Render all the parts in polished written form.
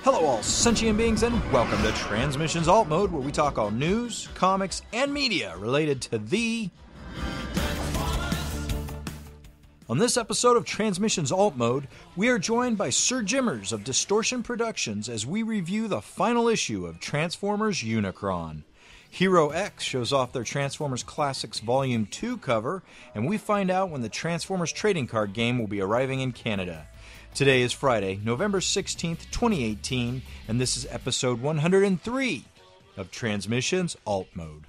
Hello all sentient beings and welcome to Transmissions Alt Mode, where we talk all news, comics, and media related to the... On this episode of Transmissions Alt Mode, we are joined by Sir Jimmerz of Distortion Productions as we review the final issue of Transformers Unicron. Hero X shows off their Transformers Classics Volume 2 cover, and we find out when the Transformers trading card game will be arriving in Canada. Today is Friday, November 16th, 2018, and this is episode 103 of Transmissions Alt Mode.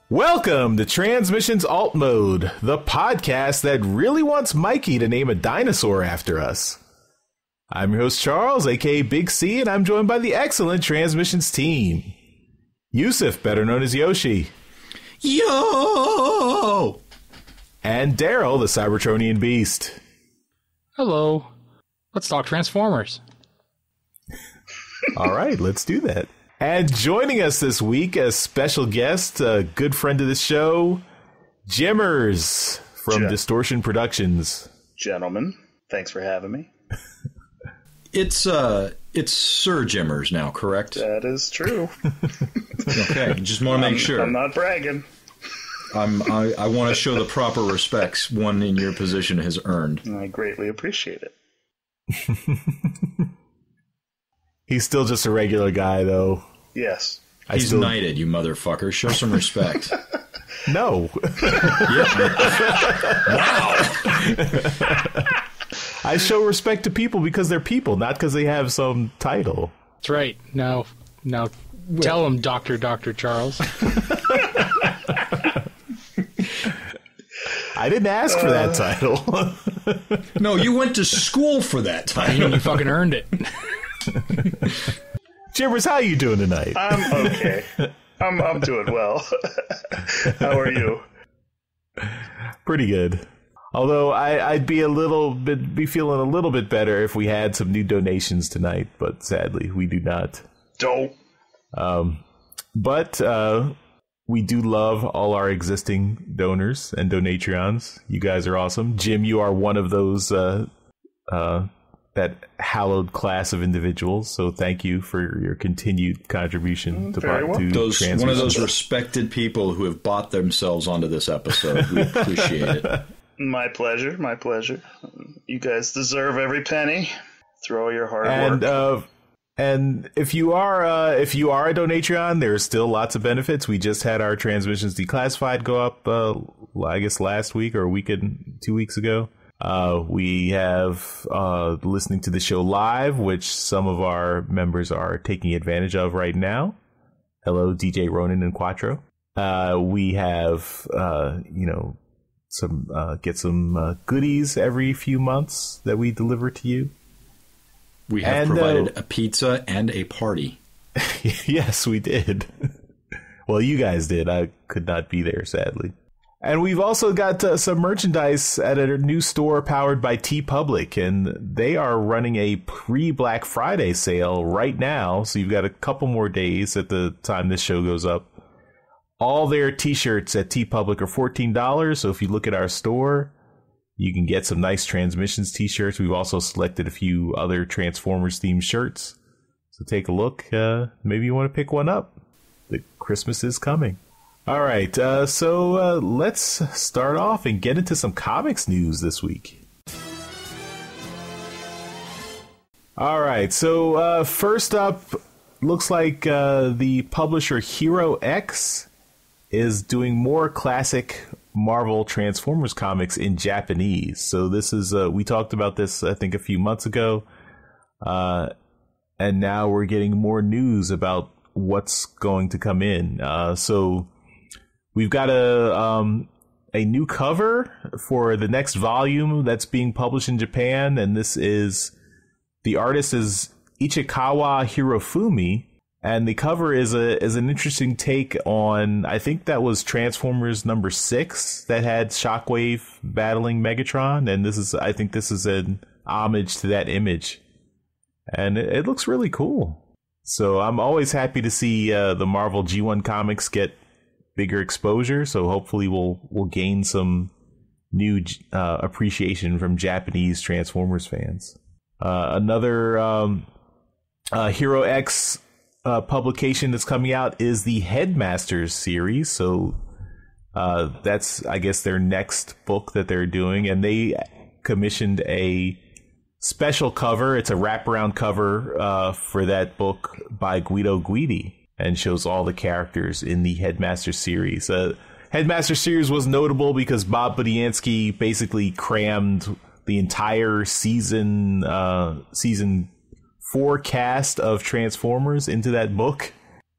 Welcome to Transmissions Alt Mode, the podcast that really wants Mikey to name a dinosaur after us. I'm your host Charles, aka Big C, and I'm joined by the excellent Transmissions team. Yusuf, better known as Yoshi. Yo! And Daryl, the Cybertronian Beast. Hello. Let's talk Transformers. All right, let's do that. And joining us this week as special guest, a good friend of the show, Jimmerz from Distortion Productions. Gentlemen, thanks for having me. It's Sir Jimmerz now, correct? That is true. Okay, just want to make sure. I'm not bragging. I want to show the proper respects one in your position has earned. I greatly appreciate it. He's still just a regular guy, though. Yes. He's knighted, you motherfucker. Show some respect. No. Wow. I show respect to people because they're people, not because they have some title. That's right. Now tell him, Dr. Charles. I didn't ask for that title. No, you went to school for that title. You fucking earned it. Jimmerz, how you doing tonight? I'm okay. I'm doing well. How are you? Pretty good. Although I'd be feeling a little bit better if we had some new donations tonight, but sadly we do not. Don't. But we do love all our existing donors and donatrions. You guys are awesome. Jim, you are one of those that hallowed class of individuals. So thank you for your continued contribution to Transmissions. One of those respected people who have bought themselves onto this episode. We appreciate it. My pleasure. My pleasure. You guys deserve every penny. Throw your hard work. And if you are a Donatreon, there's still lots of benefits. We just had our Transmissions Declassified go up, I guess last week or 2 weeks ago. We have listening to the show live, which some of our members are taking advantage of right now. Hello, DJ Ronan and Quattro. We have get some goodies every few months that we deliver to you. We have provided a pizza and a party. Yes, we did. Well, you guys did. I could not be there, sadly. And we've also got some merchandise at a new store powered by TeePublic, and they are running a pre-Black Friday sale right now, so you've got a couple more days at the time this show goes up. All their t-shirts at TeePublic are $14, so if you look at our store, you can get some nice Transmissions t-shirts. We've also selected a few other Transformers-themed shirts, so take a look. Maybe you want to pick one up. The Christmas is coming. All right, so let's start off and get into some comics news this week. All right, so first up, looks like the publisher Hero X is doing more classic Marvel Transformers comics in Japanese. So this is, we talked about this, I think, a few months ago, and now we're getting more news about what's going to come in. So we've got a new cover for the next volume that's being published in Japan, and this is, the artist is Ichikawa Hirofumi, and the cover is an interesting take on, I think that was Transformers number 6 that had Shockwave battling Megatron, and I think this is an homage to that image, and it looks really cool. So I'm always happy to see the Marvel G1 comics get bigger exposure, so hopefully we'll gain some new appreciation from Japanese Transformers fans. Another Hero X publication that's coming out is the Headmasters series. So that's, I guess, their next book that they're doing. And they commissioned a special cover. It's a wraparound cover for that book by Guido Guidi, and shows all the characters in the Headmasters series. Headmasters series was notable because Bob Budiansky basically crammed the entire season 4 cast of Transformers into that book,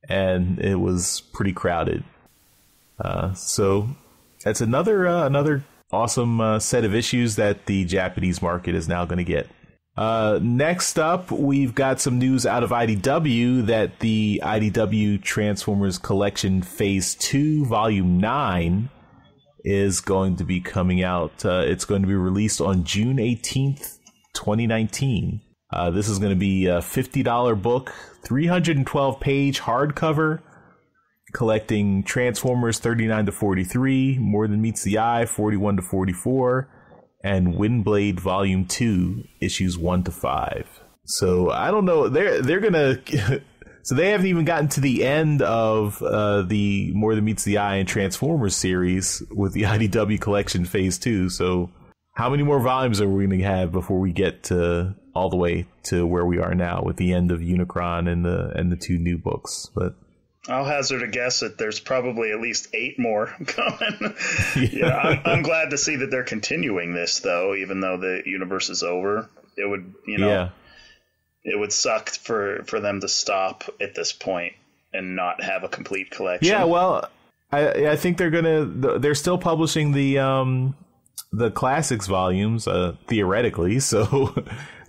and it was pretty crowded. So that's another awesome set of issues that the Japanese market is now going to get. Next up, we've got some news out of IDW that the IDW Transformers Collection Phase 2 Volume 9 is going to be coming out. It's going to be released on June 18th, 2019. This is going to be a $50 book, 312-page hardcover, collecting Transformers 39 to 43, More Than Meets the Eye 41 to 44, and Windblade Volume 2, issues 1 to 5. So I don't know. They're gonna. So they haven't even gotten to the end of the More Than Meets the Eye and Transformers series with the IDW Collection Phase 2. So how many more volumes are we going to have before we get to all the way to where we are now with the end of Unicron and the 2 new books? But I'll hazard a guess that there's probably at least 8 more coming. Yeah, I'm glad to see that they're continuing this, though, even though the universe is over. It would, it would suck for them to stop at this point and not have a complete collection. Yeah, well, I think they're still publishing the classics volumes, theoretically. So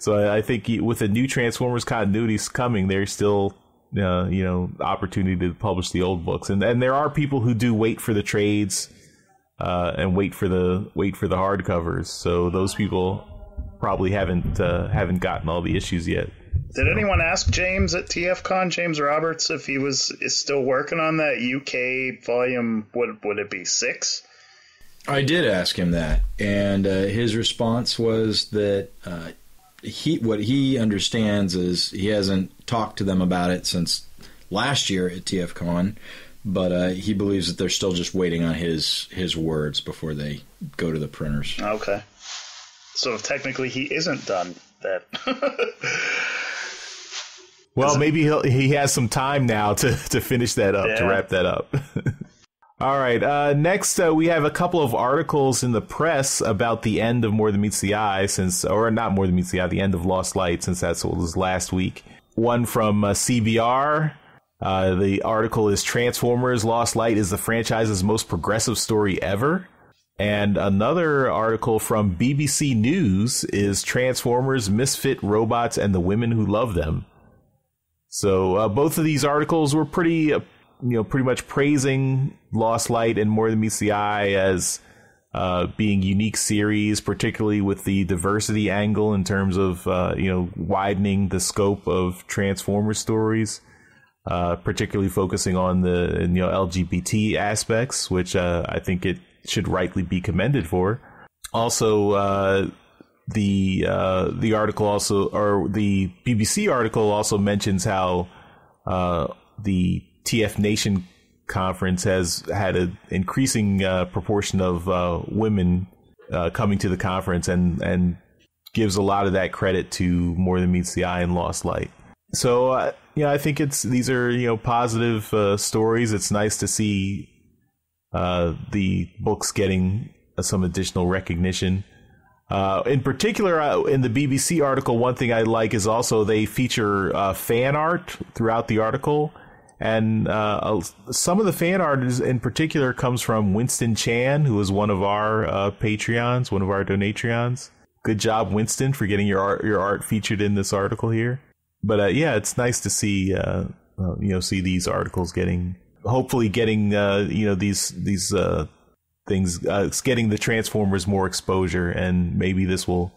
I think with the new Transformers continuities coming, there's still opportunity to publish the old books, and there are people who do wait for the trades and wait for the hardcovers. So those people probably haven't gotten all the issues yet. Did anyone ask James at TFCon, James Roberts, if he is still working on that UK volume? Would it be 6? I did ask him that, and his response was that what he understands is he hasn't talked to them about it since last year at TFCon, but he believes that they're still just waiting on his words before they go to the printers. Okay. So technically he isn't done that. Well, maybe he has some time now to finish that up, to wrap that up. All right. Next, we have a couple of articles in the press about the end of More Than Meets the Eye, the end of Lost Light, since that's what was last week. One from CBR. The article is Transformers Lost Light is the franchise's most progressive story ever. And another article from BBC News is Transformers, Misfit Robots, and the Women Who Love Them. So both of these articles were pretty much praising Lost Light and More Than Meets the Eye as being unique series, particularly with the diversity angle in terms of widening the scope of Transformers stories, particularly focusing on the LGBT aspects, which I think it should rightly be commended for. Also, the article also, or the BBC article also mentions how the TF Nation conference has had an increasing proportion of women coming to the conference, and gives a lot of that credit to More Than Meets the Eye and Lost Light. So I think these are positive stories. It's nice to see the books getting some additional recognition. In particular, in the BBC article, one thing I like is also they feature fan art throughout the article. And some of the fan art in particular comes from Winston Chan, who is one of our Patreons, one of our Donatreons. Good job, Winston, for getting your art featured in this article here. But it's nice to see see these articles hopefully getting these things, getting the Transformers more exposure, and maybe this will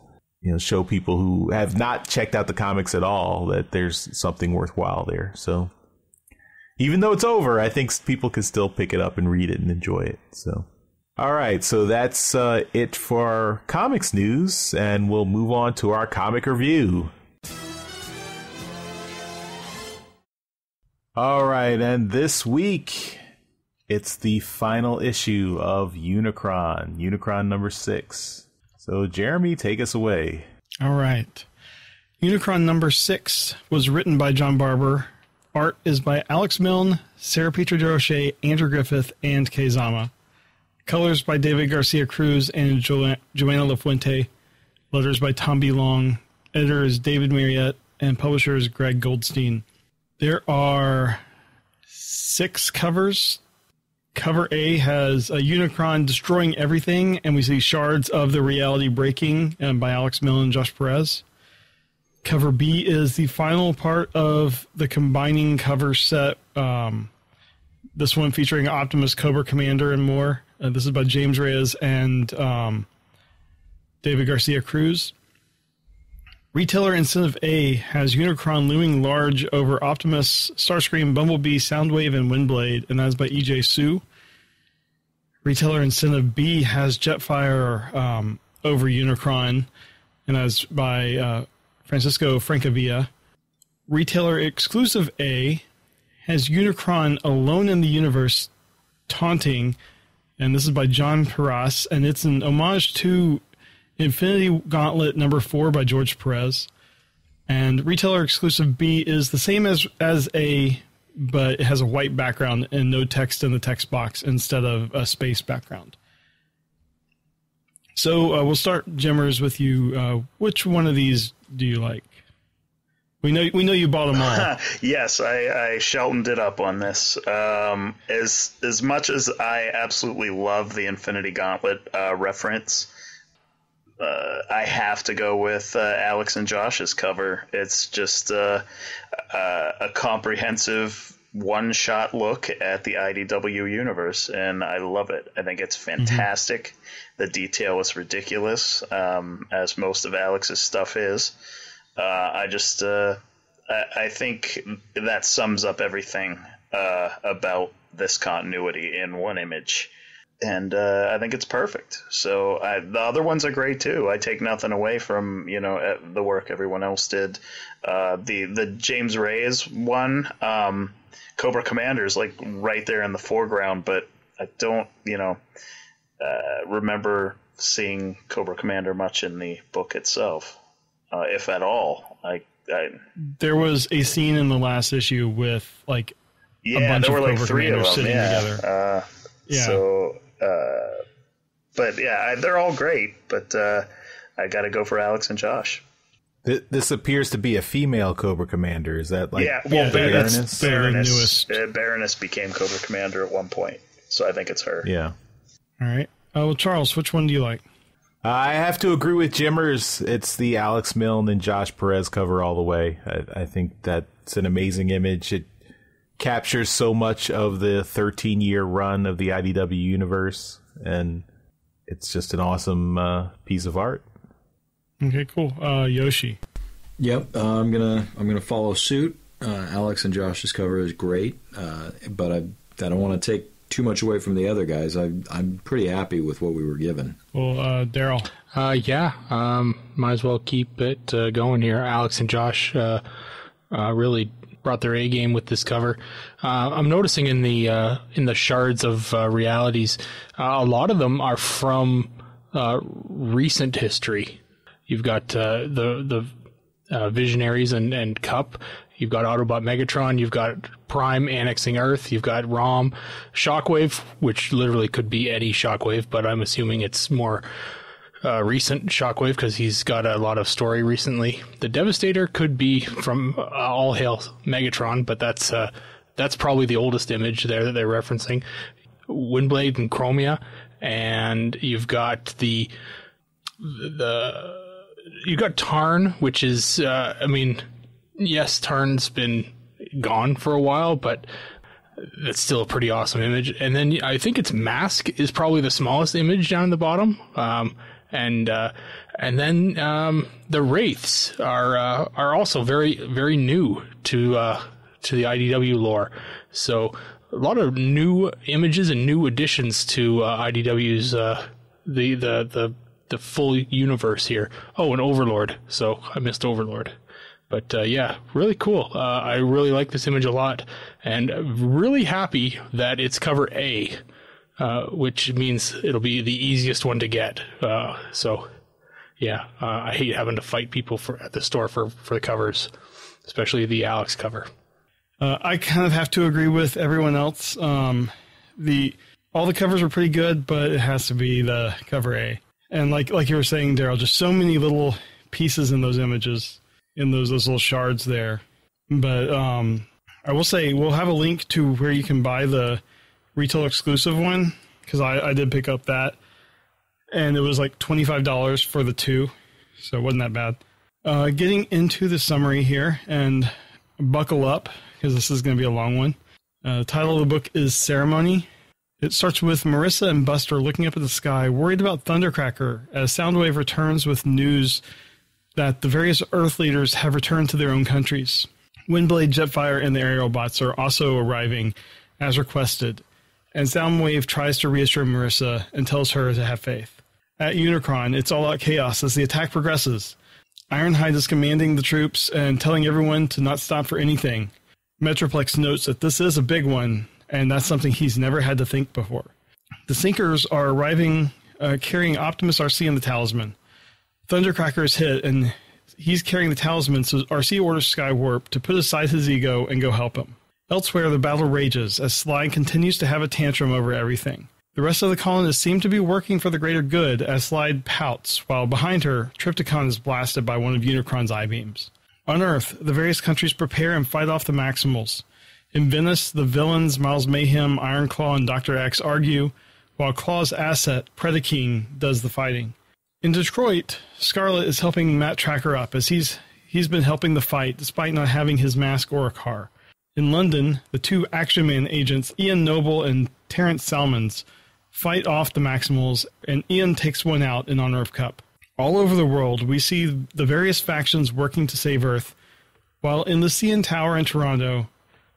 show people who have not checked out the comics at all that there's something worthwhile there. So even though it's over, I think people can still pick it up and read it and enjoy it. So, all right. So that's it for our comics news, and we'll move on to our comic review. All right, and this week, it's the final issue of Unicron number 6. So, Jeremy, take us away. All right. Unicron number 6 was written by John Barber. Art is by Alex Milne, Sarah Pietrodoce, Andrew Griffith, and Kei Zama. Colors by David Garcia Cruz and Joanna Lafuente. Letters by Tom B. Long. Editor is David Marriott, and publisher is Greg Goldstein. There are 6 covers. Cover A has a Unicron destroying everything, and we see shards of the reality breaking by Alex Milne and Josh Perez. Cover B is the final part of the combining cover set. This one featuring Optimus, Cobra Commander, and more. This is by James Reyes and David Garcia Cruz. Retailer Incentive A has Unicron looming large over Optimus, Starscream, Bumblebee, Soundwave, and Windblade, and that is by E.J. Sue. Retailer Incentive B has Jetfire over Unicron, and that is by Francisco Francavilla. Retailer Exclusive A has Unicron alone in the universe taunting, and this is by John Perras, and it's an homage to Infinity Gauntlet number 4 by George Perez. And Retailer Exclusive B is the same as A, but it has a white background and no text in the text box instead of a space background. So we'll start, Jimmerz, with you. Which one of these do you like? We know you bought them all. Yes, I Sheltoned it up on this. As much as I absolutely love the Infinity Gauntlet reference, I have to go with Alex and Josh's cover. It's just a comprehensive one-shot look at the IDW universe, and I love it. I think it's fantastic. Mm-hmm. The detail is ridiculous, as most of Alex's stuff is. I think that sums up everything about this continuity in one image. And I think it's perfect. So the other ones are great too. I take nothing away from the work everyone else did. The James Reyes one, Cobra Commander, is like right there in the foreground, but I don't remember seeing Cobra Commander much in the book itself, if at all. There was a scene in the last issue with a bunch there were of like Cobra 3 Commanders of them, sitting together. So, but yeah, they're all great, but I got to go for Alex and Josh. This appears to be a female Cobra Commander. Is that like Baroness? Baroness became Cobra Commander at one point, so I think it's her. Yeah. All right. Well, Charles, which one do you like? I have to agree with Jimmerz. It's the Alex Milne and Josh Perez cover all the way. I think that's an amazing image. It captures so much of the 13-year run of the IDW universe, and it's just an awesome piece of art. Okay, cool. Yoshi. Yep, I'm gonna follow suit. Alex and Josh's cover is great, but I don't want to take too much away from the other guys. I'm pretty happy with what we were given. Well, Daryl. Might as well keep it going here. Alex and Josh really brought their A game with this cover. I'm noticing in the shards of realities, a lot of them are from recent history. You've got the Visionaries and Cup. You've got Autobot Megatron. You've got Prime annexing Earth. You've got Rom, Shockwave, which literally could be Eddie Shockwave, but I'm assuming it's more recent Shockwave because he's got a lot of story recently. The Devastator could be from All Hail Megatron, but that's probably the oldest image there that they're referencing. Windblade and Chromia, and you've got you've got Tarn, which is yes, Tarn's been gone for a while, but it's still a pretty awesome image. And then I think its Mask is probably the smallest image down at the bottom. And then the Wraiths are also very, very new to the IDW lore. So a lot of new images and new additions to IDW's the full universe here. Oh, and Overlord. So I missed Overlord. But yeah, really cool. I really like this image a lot, and really happy that it's cover A, which means it'll be the easiest one to get. So yeah, I hate having to fight people at the store for the covers, especially the Alex cover. I kind of have to agree with everyone else. All the covers were pretty good, but it has to be the cover A. And like you were saying, Daryl, just so many little pieces in those images, in those little shards there. But I will say we'll have a link to where you can buy the retail exclusive one, because I did pick up that, and it was like $25 for the two, so it wasn't that bad. Getting into the summary here, and buckle up, because this is going to be a long one. The title of the book is Ceremony. It starts with Marissa and Buster looking up at the sky, worried about Thundercracker, as Soundwave returns with news that the various Earth leaders have returned to their own countries. Windblade, Jetfire, and the aerial bots are also arriving, as requested, and Soundwave tries to reassure Marissa and tells her to have faith. At Unicron, it's all-out chaos as the attack progresses. Ironhide is commanding the troops and telling everyone to not stop for anything. Metroplex notes that this is a big one, and that's something he's never had to think before. The Sinkers are arriving, carrying Optimus, RC, and the Talisman. Thundercracker is hit, and he's carrying the Talisman, so RC orders Skywarp to put aside his ego and go help him. Elsewhere, the battle rages as Slide continues to have a tantrum over everything. The rest of the colonists seem to be working for the greater good as Slide pouts, while behind her, Trypticon is blasted by one of Unicron's I-beams. On Earth, the various countries prepare and fight off the Maximals. In Venice, the villains Miles Mayhem, Ironclaw, and Dr. X argue, while Claw's asset, Predaking, does the fighting. In Detroit, Scarlet is helping Matt Tracker up, as he's been helping the fight despite not having his mask or a car. In London, the two Action Man agents, Ian Noble and Terrence Salmons, fight off the Maximals, and Ian takes one out in honor of Cup. All over the world, we see the various factions working to save Earth, while in the CN Tower in Toronto,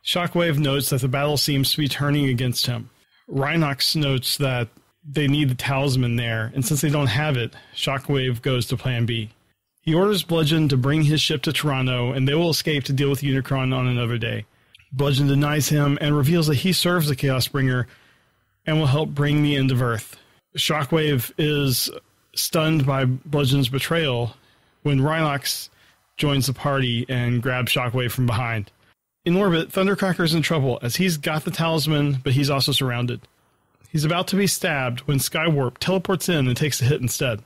Shockwave notes that the battle seems to be turning against him. Rhinox notes that they need the Talisman there, and since they don't have it, Shockwave goes to Plan B. He orders Bludgeon to bring his ship to Toronto, and they will escape to deal with Unicron on another day. Bludgeon denies him and reveals that he serves the Chaosbringer and will help bring the end of Earth. Shockwave is stunned by Bludgeon's betrayal when Rhinox joins the party and grabs Shockwave from behind. In orbit, Thundercracker is in trouble as he's got the Talisman, but he's also surrounded. He's about to be stabbed when Skywarp teleports in and takes the hit instead.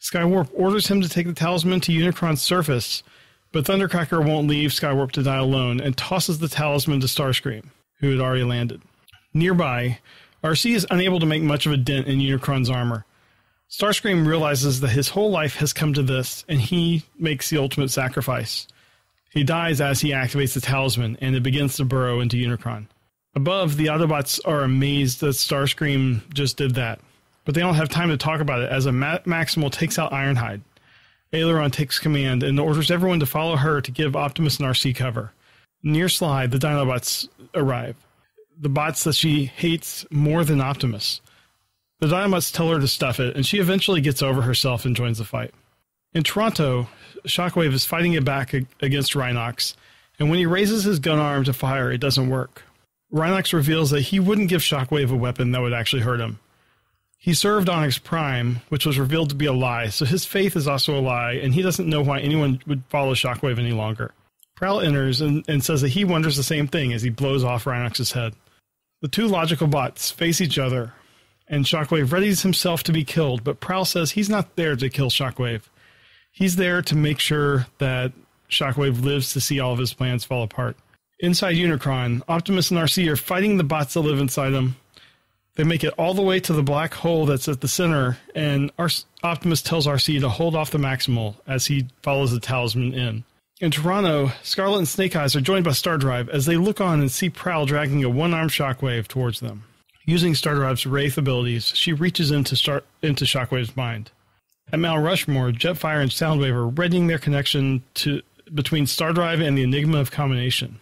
Skywarp orders him to take the Talisman to Unicron's surface, but Thundercracker won't leave Skywarp to die alone and tosses the Talisman to Starscream, who had already landed. Nearby, RC is unable to make much of a dent in Unicron's armor. Starscream realizes that his whole life has come to this, and he makes the ultimate sacrifice. He dies as he activates the Talisman, and it begins to burrow into Unicron. Above, the Autobots are amazed that Starscream just did that, but they don't have time to talk about it as a Maximal takes out Ironhide. Aileron takes command and orders everyone to follow her to give Optimus and RC cover. Near Slide, the Dinobots arrive. The bots that she hates more than Optimus. The Dinobots tell her to stuff it, and she eventually gets over herself and joins the fight. In Toronto, Shockwave is fighting it back against Rhinox, and when he raises his gun arm to fire, it doesn't work. Rhinox reveals that he wouldn't give Shockwave a weapon that would actually hurt him. He served Onyx Prime, which was revealed to be a lie, so his faith is also a lie, and he doesn't know why anyone would follow Shockwave any longer. Prowl enters and says that he wonders the same thing as he blows off Rhinox's head. The two logical bots face each other, and Shockwave readies himself to be killed, but Prowl says he's not there to kill Shockwave. He's there to make sure that Shockwave lives to see all of his plans fall apart. Inside Unicron, Optimus and RC are fighting the bots that live inside him. They make it all the way to the black hole that's at the center, and Optimus tells RC to hold off the Maximal as he follows the Talisman in. In Toronto, Scarlet and Snake Eyes are joined by Stardrive as they look on and see Prowl dragging a one-armed Shockwave towards them. Using Stardrive's Wraith abilities, she reaches into Shockwave's mind. At Mount Rushmore, Jetfire and Soundwave are readying their connection between Stardrive and the Enigma of Combination.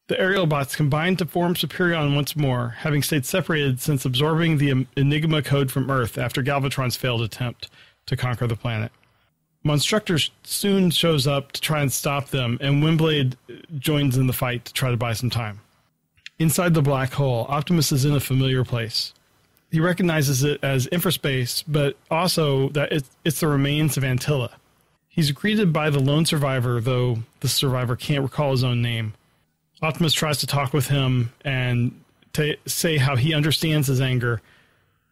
The aerial bots combine to form Superion once more, having stayed separated since absorbing the Enigma code from Earth after Galvatron's failed attempt to conquer the planet. Monstructor soon shows up to try and stop them, and Windblade joins in the fight to try to buy some time. Inside the black hole, Optimus is in a familiar place. He recognizes it as infraspace, but also that it's the remains of Antilla. He's greeted by the lone survivor, though the survivor can't recall his own name. Optimus tries to talk with him and say how he understands his anger,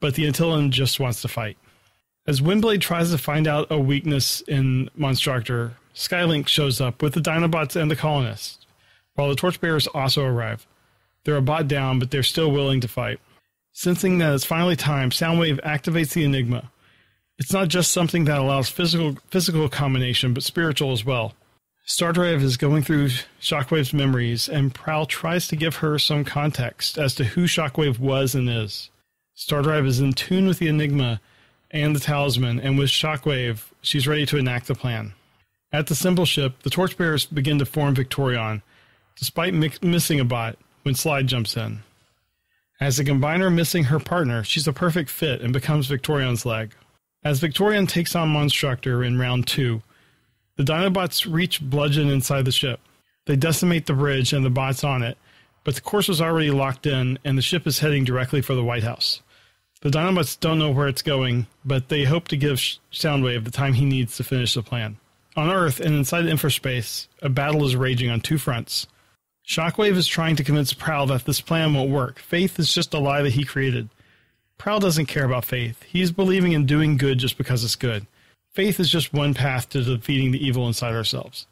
but the Antillan just wants to fight. As Windblade tries to find out a weakness in Monstructor, Skylink shows up with the Dinobots and the colonists, while the Torchbearers also arrive. They're a bot down, but they're still willing to fight. Sensing that it's finally time, Soundwave activates the Enigma. It's not just something that allows physical combination, but spiritual as well. Stardrive is going through Shockwave's memories, and Prowl tries to give her some context as to who Shockwave was and is. Stardrive is in tune with the Enigma and the Talisman, and with Shockwave, she's ready to enact the plan. At the symbol ship, the Torchbearers begin to form Victorion, despite missing a bot, when Slide jumps in. As a combiner missing her partner, she's a perfect fit and becomes Victorion's leg. As Victorion takes on Monstructor in round 2, the Dinobots reach Bludgeon inside the ship. They decimate the bridge and the bots on it, but the course was already locked in, and the ship is heading directly for the White House. The Dinobots don't know where it's going, but they hope to give Soundwave the time he needs to finish the plan. On Earth and inside infraspace, a battle is raging on 2 fronts. Shockwave is trying to convince Prowl that this plan won't work. Faith is just a lie that he created. Prowl doesn't care about faith. He's believing in doing good just because it's good. Faith is just one path to defeating the evil inside ourselves.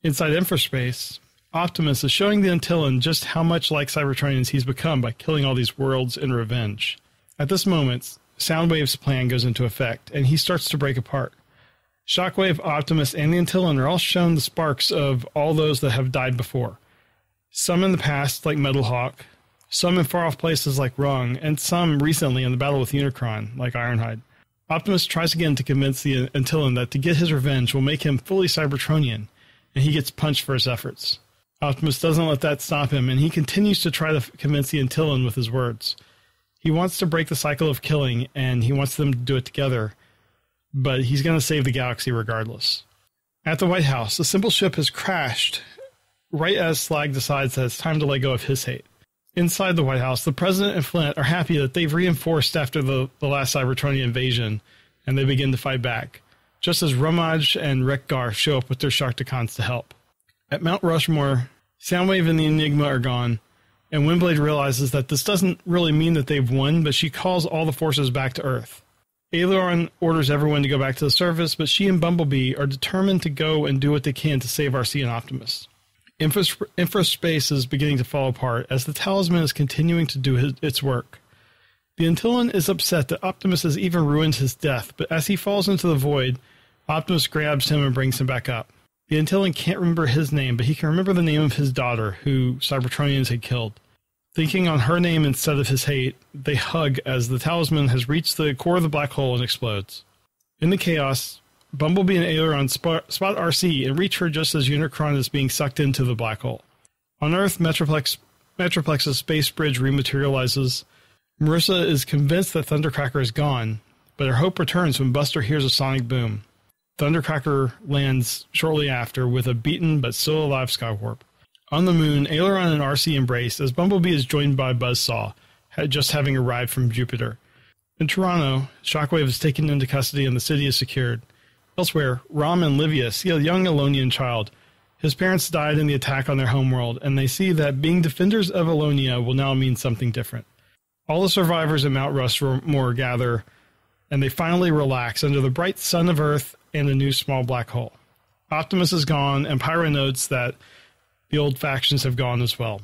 Inside infraspace, Optimus is showing the Antillan just how much like Cybertronians he's become by killing all these worlds in revenge. At this moment, Soundwave's plan goes into effect, and he starts to break apart. Shockwave, Optimus, and the Antillan are all shown the sparks of all those that have died before. Some in the past, like Metalhawk, some in far-off places like Rung, and some recently in the battle with Unicron, like Ironhide. Optimus tries again to convince the Antillan that to get his revenge will make him fully Cybertronian, and he gets punched for his efforts. Optimus doesn't let that stop him, and he continues to try to convince the Antillan with his words. He wants to break the cycle of killing, and he wants them to do it together, but he's going to save the galaxy regardless. At the White House, the symbol ship has crashed right as Slag decides that it's time to let go of his hate. Inside the White House, the President and Flint are happy that they've reinforced after the last Cybertronian invasion, and they begin to fight back, just as Rumaj and Rekgar show up with their Sharkticons to help. At Mount Rushmore, Soundwave and the Enigma are gone, and Windblade realizes that this doesn't really mean that they've won, but she calls all the forces back to Earth. Aileron orders everyone to go back to the surface, but she and Bumblebee are determined to go and do what they can to save RC and Optimus. Infraspace is beginning to fall apart as the Talisman is continuing to do its work. The Antillan is upset that Optimus has even ruined his death, but as he falls into the void, Optimus grabs him and brings him back up. The Antillan can't remember his name, but he can remember the name of his daughter, who Cybertronians had killed. Thinking on her name instead of his hate, they hug as the Talisman has reached the core of the black hole and explodes. In the chaos, Bumblebee and Aileron spot RC and reach her just as Unicron is being sucked into the black hole. On Earth, Metroplex's space bridge rematerializes. Marissa is convinced that Thundercracker is gone, but her hope returns when Buster hears a sonic boom. Thundercracker lands shortly after with a beaten but still alive Skywarp. On the moon, Aileron and RC embrace as Bumblebee is joined by Buzzsaw, just having arrived from Jupiter. In Toronto, Shockwave is taken into custody and the city is secured. Elsewhere, Rom and Livia see a young Elonian child. His parents died in the attack on their homeworld, and they see that being defenders of Elonia will now mean something different. All the survivors at Mount Rushmore gather, and they finally relax under the bright sun of Earth and a new small black hole. Optimus is gone, and Pyra notes that the old factions have gone as well.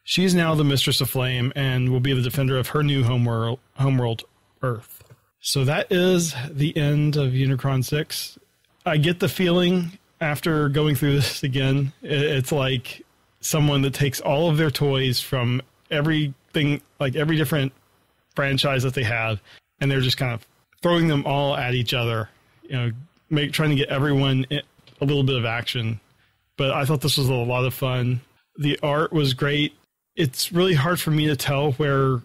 She is now the Mistress of Flame and will be the defender of her new homeworld, Earth. So that is the end of Unicron 6. I get the feeling after going through this again, it's like someone that takes all of their toys from everything, like every different franchise that they have, and they're just kind of throwing them all at each other, trying to get everyone a little bit of action. But I thought this was a lot of fun. The art was great. It's really hard for me to tell where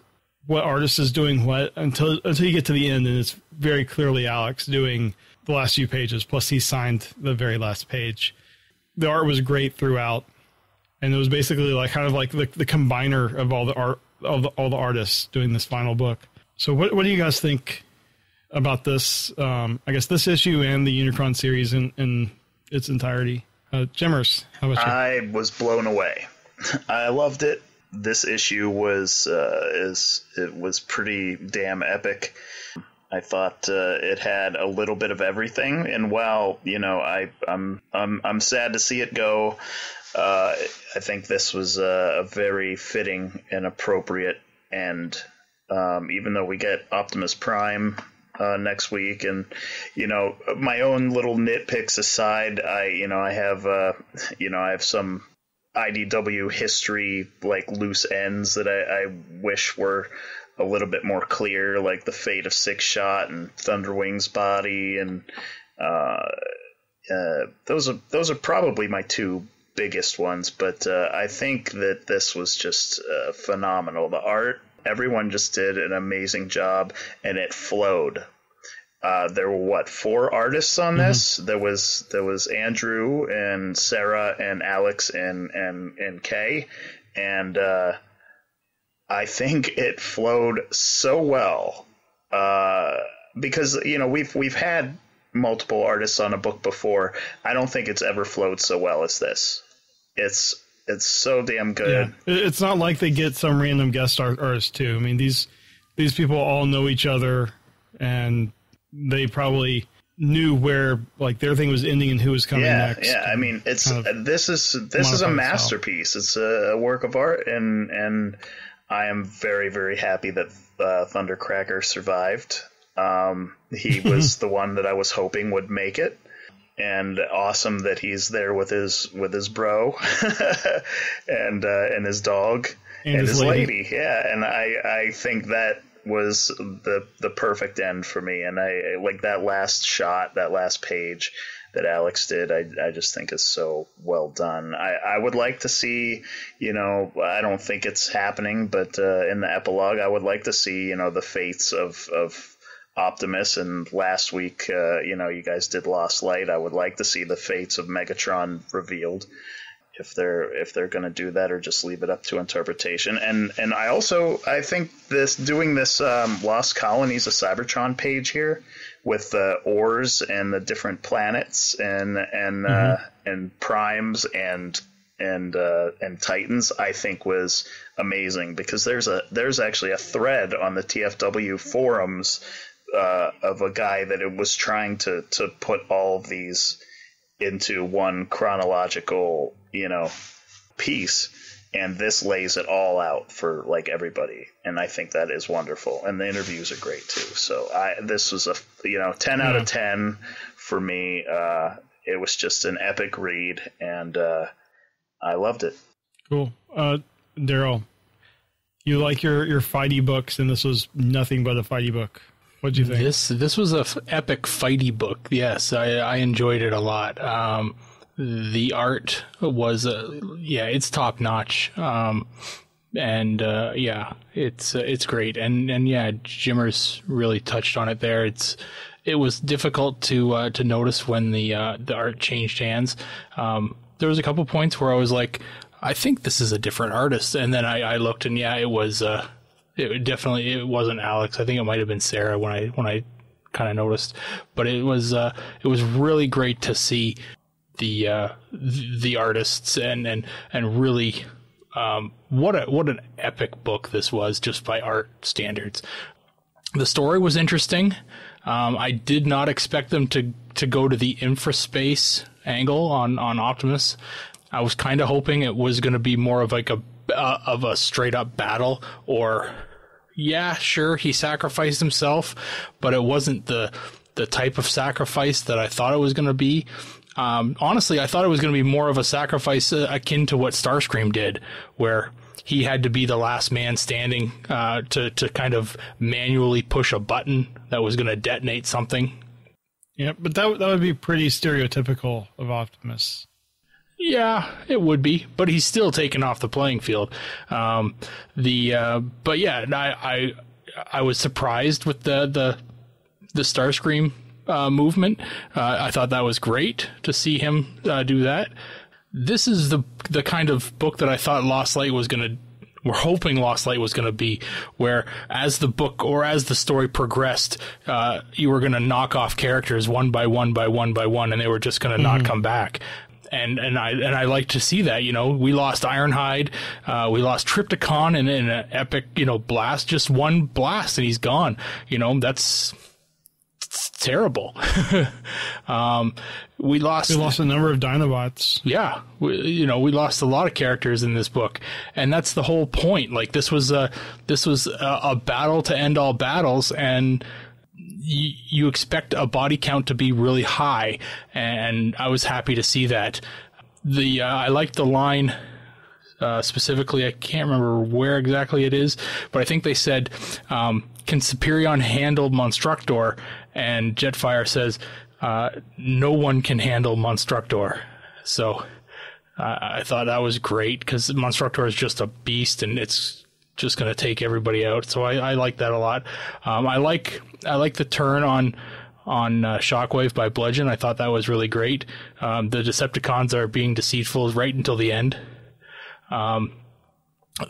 what artist is doing what until you get to the end, and it's very clearly Alex doing the last few pages. Plus, he signed the very last page. The art was great throughout, and it was basically like kind of like the combiner of all the art of all the artists doing this final book. So, what do you guys think about this? I guess this issue and the Unicron series in its entirety. Jimmerz, how about you? I was blown away. I loved it. This issue was pretty damn epic. I thought it had a little bit of everything, and while I'm sad to see it go, I think this was a very fitting and appropriate end. Even though we get Optimus Prime next week, and my own little nitpicks aside, I have some IDW history, like loose ends that I wish were a little bit more clear, like the fate of Six Shot and Thunderwing's body, and those are probably my two biggest ones. But I think that this was just phenomenal. The art, everyone just did an amazing job, and it flowed. There were 4 artists on this? There was Andrew and Sarah and Alex and Kay, and I think it flowed so well because we've had multiple artists on a book before. I don't think it's ever flowed so well as this. It's so damn good. Yeah. It's not like they get some random guest artists too. I mean, these people all know each other, and they probably knew where like their thing was ending and who was coming next. Yeah, I mean, this is a masterpiece. It's a work of art, and I am very, very happy that Thundercracker survived. He was the one that I was hoping would make it, and awesome that he's there with his bro and his dog and his lady. Yeah, and I think that was the perfect end for me, and I like that last shot, that last page that Alex did. I just think is so well done. I would like to see, I don't think it's happening, but in the epilogue, I would like to see, the fates of Optimus, and last week, you guys did Lost Light. I would like to see the fates of Megatron revealed, if they're going to do that, or just leave it up to interpretation. And I think doing this Lost Colonies of Cybertron page here with the ores and the different planets and primes and Titans, I think was amazing, because there's actually a thread on the TFW forums of a guy that it was trying to put all of these into one chronological piece, and this lays it all out for like everybody, and I think that is wonderful, and the interviews are great too. So this was a 10 out of 10 for me. It was just an epic read, and I loved it. Cool. Daryl, you like your fighty books, and this was nothing but a fighty book. What'd you think? This was a epic fighty book. Yes, I enjoyed it a lot. The art was it's top notch. It's great. And Jimmerz really touched on it there. It was difficult to notice when the art changed hands. There was a couple points where I was like, I think this is a different artist, and then I looked, and it was. It wasn't Alex. I think it might have been Sarah when I kind of noticed. But it was really great to see the artists and really what an epic book this was, just by art standards. The story was interesting. I did not expect them to go to the infraspace angle on Optimus. I was kind of hoping it was going to be more of like a straight up battle, or sure, he sacrificed himself, but it wasn't the type of sacrifice that I thought it was going to be. Honestly, I thought it was going to be more of a sacrifice akin to what Starscream did, where he had to be the last man standing to kind of manually push a button that was going to detonate something. Yeah, but that would be pretty stereotypical of Optimus. Yeah, it would be, but he's still taken off the playing field. But yeah, I was surprised with the Starscream movement. I thought that was great to see him do that. This is the kind of book that I thought we're hoping Lost Light was going to be, where as the book or as the story progressed, you were going to knock off characters one by one by one by one, and they were just going to not come back. And I like to see that. We lost Ironhide, we lost Trypticon in an epic, blast, just one blast and he's gone. That's terrible. We lost a number of Dinobots. Yeah, we lost a lot of characters in this book, and that's the whole point. Like this was a battle to end all battles, and you expect a body count to be really high, and I was happy to see that. I liked the line specifically. I can't remember where exactly it is, but I think they said, "Can Superion handle Monstructor?" And Jetfire says, "No one can handle Monstructor." So I thought that was great, because Monstructor is just a beast, and it's just going to take everybody out. So I like that a lot. I like the turn on Shockwave by Bludgeon. I thought that was really great. The Decepticons are being deceitful right until the end.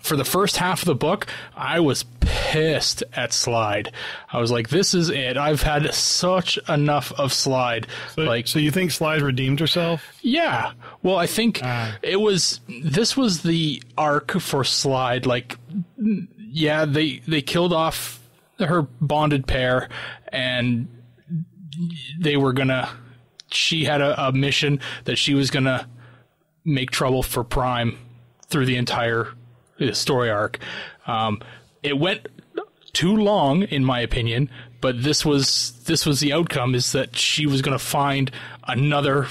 For the first half of the book, I was pissed at Slide. I was like, this is it. I've had such enough of Slide. So you think Slide redeemed herself? Yeah. Well, I think this was the arc for Slide. Like, yeah, they killed off her bonded pair, and she had a mission that she was gonna make trouble for Prime through the entire story arc. It went too long, in my opinion, but this was the outcome, is that she was going to find another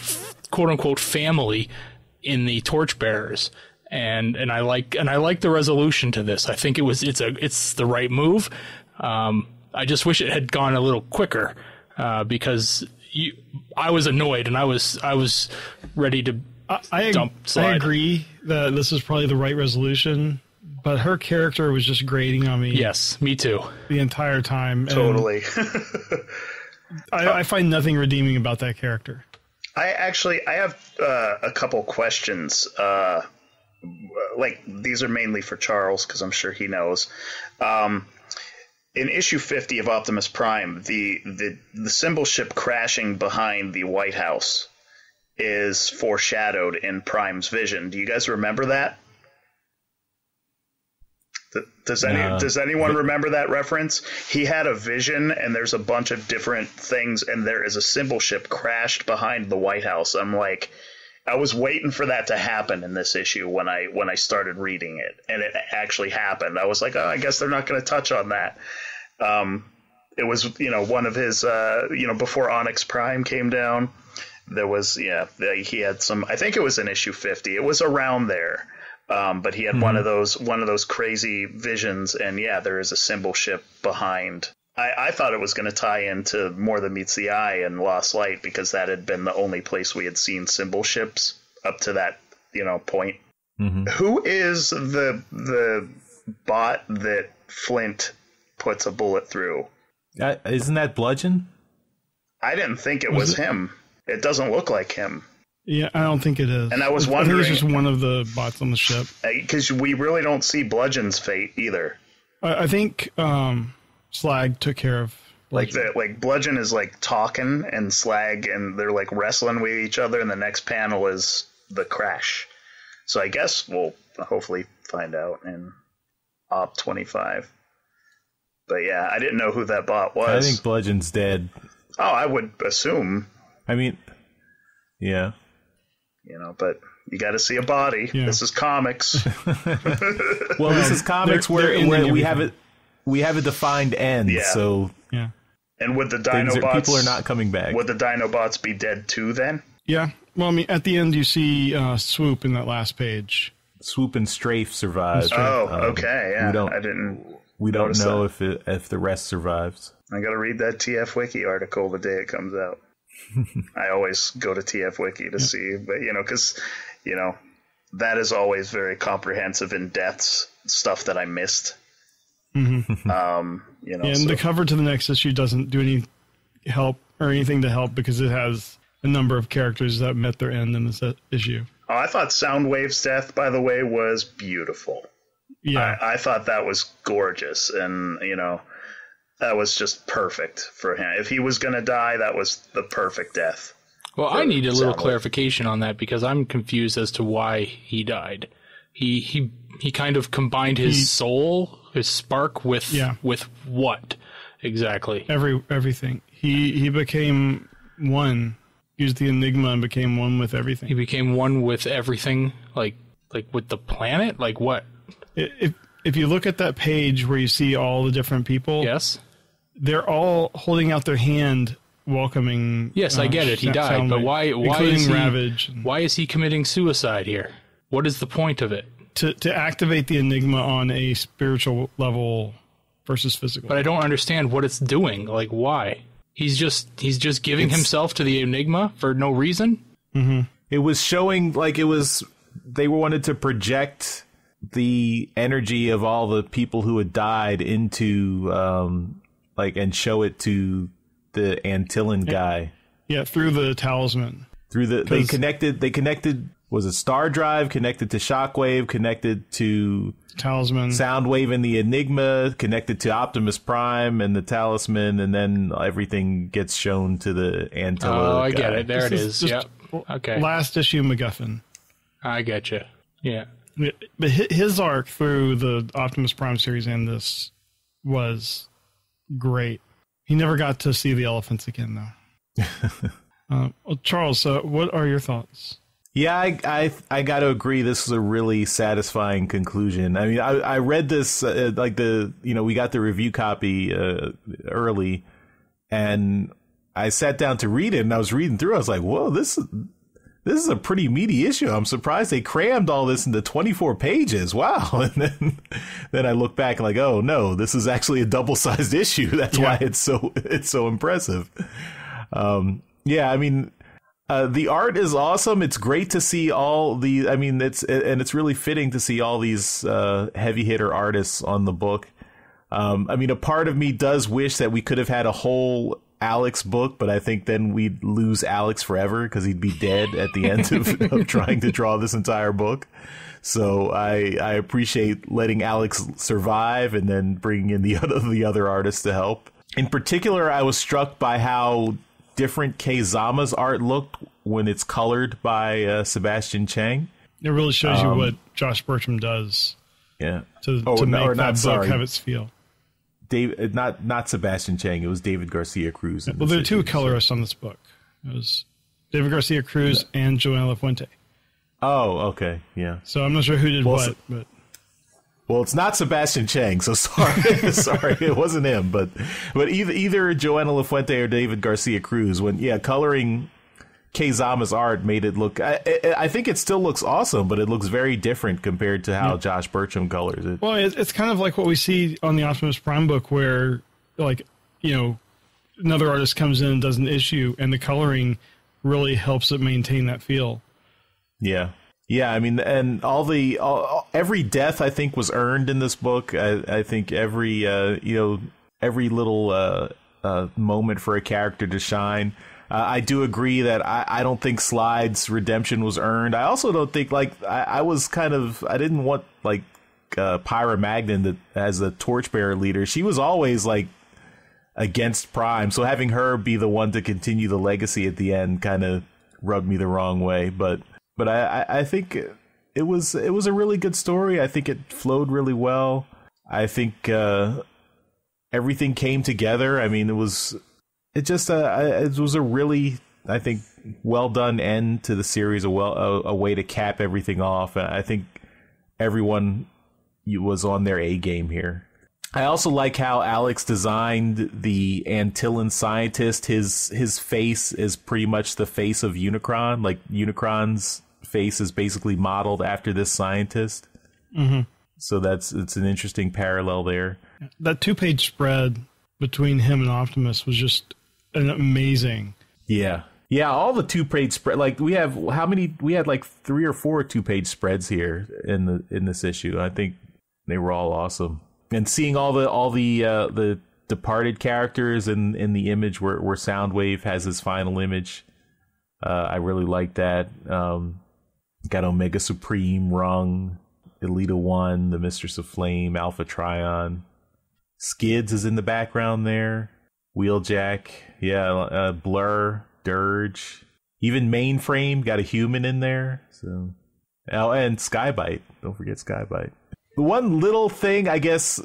quote unquote family in the Torchbearers, and I like the resolution to this. I think it's the right move. I just wish it had gone a little quicker, because I was annoyed, and I was ready to dump Slide. I agree that this is probably the right resolution, but her character was just grating on me. Yes, me too. The entire time. Totally. I find nothing redeeming about that character. I have a couple questions. These are mainly for Charles, because I'm sure he knows. In issue 50 of Optimus Prime, the symbol ship crashing behind the White House is foreshadowed in Prime's vision. Do you guys remember that? Does anyone remember that reference? He had a vision, and there's a bunch of different things, and there is a symbol ship crashed behind the White House. I'm like, I was waiting for that to happen in this issue when I started reading it, and it actually happened. I was like, oh, I guess they're not going to touch on that. It was, one of his, before Onyx Prime came down, there was, he had some, I think it was in issue 50. It was around there. But he had one of those crazy visions, and there is a symbol ship behind. I thought it was going to tie into More Than Meets the Eye and Lost Light, because that had been the only place we had seen symbol ships up to that, point. Mm-hmm. Who is the bot that Flint puts a bullet through? Isn't that Bludgeon? I didn't think it was him. It doesn't look like him. Yeah, I don't think it is. And I was wondering, I think it's just one of the bots on the ship. Because we really don't see Bludgeon's fate either. I think Slag took care of Bludgeon. Like Bludgeon is talking, and Slag and they're wrestling with each other, and the next panel is the crash. So I guess we'll hopefully find out in Op 25. But yeah, I didn't know who that bot was. I think Bludgeon's dead. Oh, I would assume. I mean, yeah. But you got to see a body. Yeah. This is comics. Well, this is comics where we have a defined end. Yeah. So yeah. And would the Dinobots, people are not coming back. Would the Dinobots be dead too then? Yeah. Well, I mean, at the end you see Swoop in that last page. Swoop and Strafe survive. Oh, okay. Yeah. We don't know if the rest survives. I got to read that TF Wiki article the day it comes out. I always go to TF Wiki to see, but because that is always very comprehensive in deaths, stuff that I missed. Mm-hmm. And the cover to the next issue doesn't do any help or anything to help because it has a number of characters that met their end in this issue. Oh, I thought Soundwave's death, by the way, was beautiful. Yeah. I thought that was gorgeous, and, that was just perfect for him. If he was going to die, that was the perfect death. Well, I need a little clarification on that because I'm confused as to why he died. He kind of combined his soul, his spark with what exactly? Everything. He became one. He used the Enigma and became one with everything. He became one with everything, like with the planet? Like what? If you look at that page where you see all the different people, yes, they're all holding out their hand, welcoming. Yes, I get it. He died, but why is he? Ravage. Why is he committing suicide here? What is the point of it? To activate the Enigma on a spiritual level versus physical. But I don't understand what it's doing. Like why? He's just giving himself to the Enigma for no reason. Mm-hmm. It was showing they wanted to project the energy of all the people who had died into and show it to the Antillean guy. Yeah, through the talisman. They connected was it Star Drive, connected to Shockwave, connected to Talisman, Soundwave and the Enigma, connected to Optimus Prime and the Talisman, and then everything gets shown to the Antilla I guy. get it. There it is. Yep. Okay. Last issue MacGuffin. I get you. Yeah. But his arc through the Optimus Prime series and this was great. He never got to see the elephants again, though. Well, Charles, what are your thoughts? Yeah, I got to agree. This is a really satisfying conclusion. I mean, I read this we got the review copy early, and I sat down to read it, and I was reading through. I was like, "Whoa, this is a pretty meaty issue. I'm surprised they crammed all this into 24 pages. Wow!" And then I look back and like, "Oh no, this is actually a double-sized issue. That's why it's so impressive." Yeah, I mean. The art is awesome. It's great to see all the. I mean, it's really fitting to see all these heavy hitter artists on the book. I mean, a part of me does wish that we could have had a whole Alex book, but I think then we'd lose Alex forever because he'd be dead at the end of trying to draw this entire book. So I appreciate letting Alex survive and then bringing in the other artists to help. In particular, I was struck by how different Keizama's art looked when it's colored by Sebastian Chang. It really shows you what Josh Bertram does. Yeah, to make that book have its feel. Not Sebastian Chang. It was David Garcia Cruz. Well, there are two colorists on this book. It was David Garcia Cruz and Joana Lafuente. Oh, okay, yeah. So I'm not sure who did what, but. Well, it's not Sebastian Chang, so sorry. Sorry, it wasn't him. But either Joana Lafuente or David Garcia Cruz, coloring Keizama's art made it look. I think it still looks awesome, but it looks very different compared to how Josh Bertram colors it. Well, it's kind of like what we see on the Optimus Prime book, where another artist comes in and does an issue, and the coloring really helps it maintain that feel. Yeah. Yeah, I mean, and every death I think was earned in this book. I think every little moment for a character to shine. I do agree that I don't think Slide's redemption was earned. I also don't think I didn't want Pyra Magnan as the Torchbearer leader. She was always against Prime, so having her be the one to continue the legacy at the end kind of rubbed me the wrong way, But I think it was a really good story. I think it flowed really well. I think everything came together. I mean, it was a really, I think, well done end to the series. A way to cap everything off. I think everyone was on their A game here. I also like how Alex designed the Antillean scientist. His face is pretty much the face of Unicron. Like Unicron's face is basically modeled after this scientist. Mm-hmm. So it's an interesting parallel there. That 2-page spread between him and Optimus was just amazing. Yeah. Yeah, all the 2-page spread. Like we have how many? We had like 3 or 4 2-page spreads here in this issue. I think they were all awesome. And seeing all the departed characters in the image where Soundwave has his final image, I really like that. Got Omega Supreme, Rung, Elita 1, the Mistress of Flame, Alpha Trion. Skids is in the background there. Wheeljack, yeah, Blur, Dirge, even Mainframe got a human in there. So, oh, and Skybite. Don't forget Skybite. The one little thing, I guess,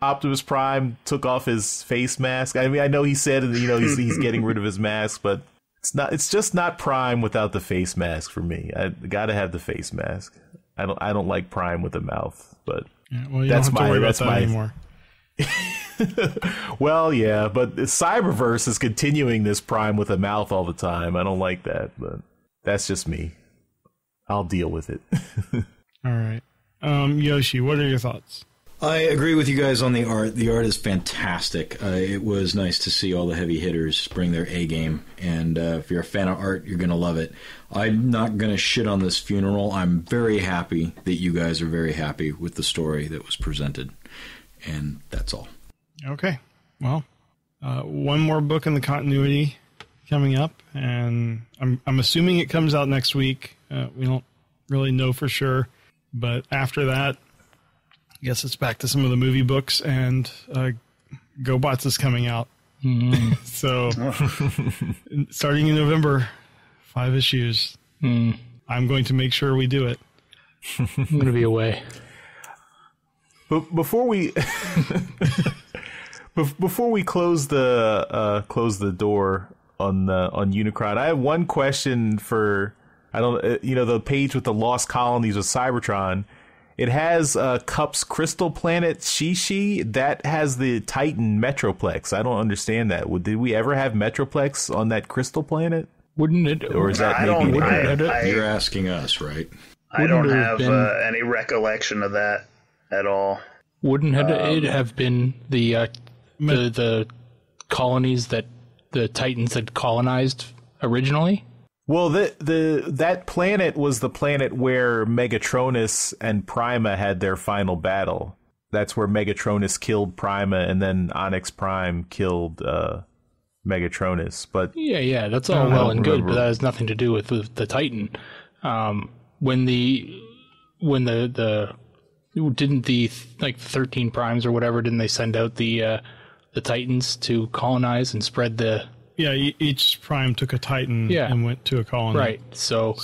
Optimus Prime took off his face mask. I mean, I know he said, he's getting rid of his mask, but it's just not Prime without the face mask for me. I gotta have the face mask. I don't like Prime with a mouth, but yeah, well, you don't have to worry about that anymore. Well, yeah, but Cyberverse is continuing this Prime with a mouth all the time. I don't like that, but that's just me. I'll deal with it. All right. Yoshi, what are your thoughts? I agree with you guys on the art. The art is fantastic. It was nice to see all the heavy hitters bring their A game, and if you're a fan of art, you're going to love it. I'm not going to shit on this funeral. I'm very happy that you guys are very happy with the story that was presented, and that's all. Okay. Well, one more book in the continuity coming up, and I'm assuming it comes out next week. We don't really know for sure, but after that, I guess it's back to some of the movie books, and GoBots is coming out. Mm. So, starting in November, 5 issues. Mm. I'm going to make sure we do it. I'm going to be away. But before we close the door on Unicron, I have one question for the page with the lost colonies of Cybertron. It has Cup's crystal planet Shishi that has the Titan Metroplex. I don't understand that. Did we ever have Metroplex on that crystal planet? Wouldn't it? Or is that you're asking us, right? I don't have any recollection of that at all. Wouldn't it have been the colonies that the Titans had colonized originally? Well, that planet was the planet where Megatronus and Prima had their final battle. That's where Megatronus killed Prima, and then Onyx Prime killed Megatronus. But yeah, that's all well and good, but that has nothing to do with the Titan. When the didn't the 13 Primes or whatever, didn't they send out the Titans to colonize and spread the... Yeah, each Prime took a Titan and went to a colony. Right, so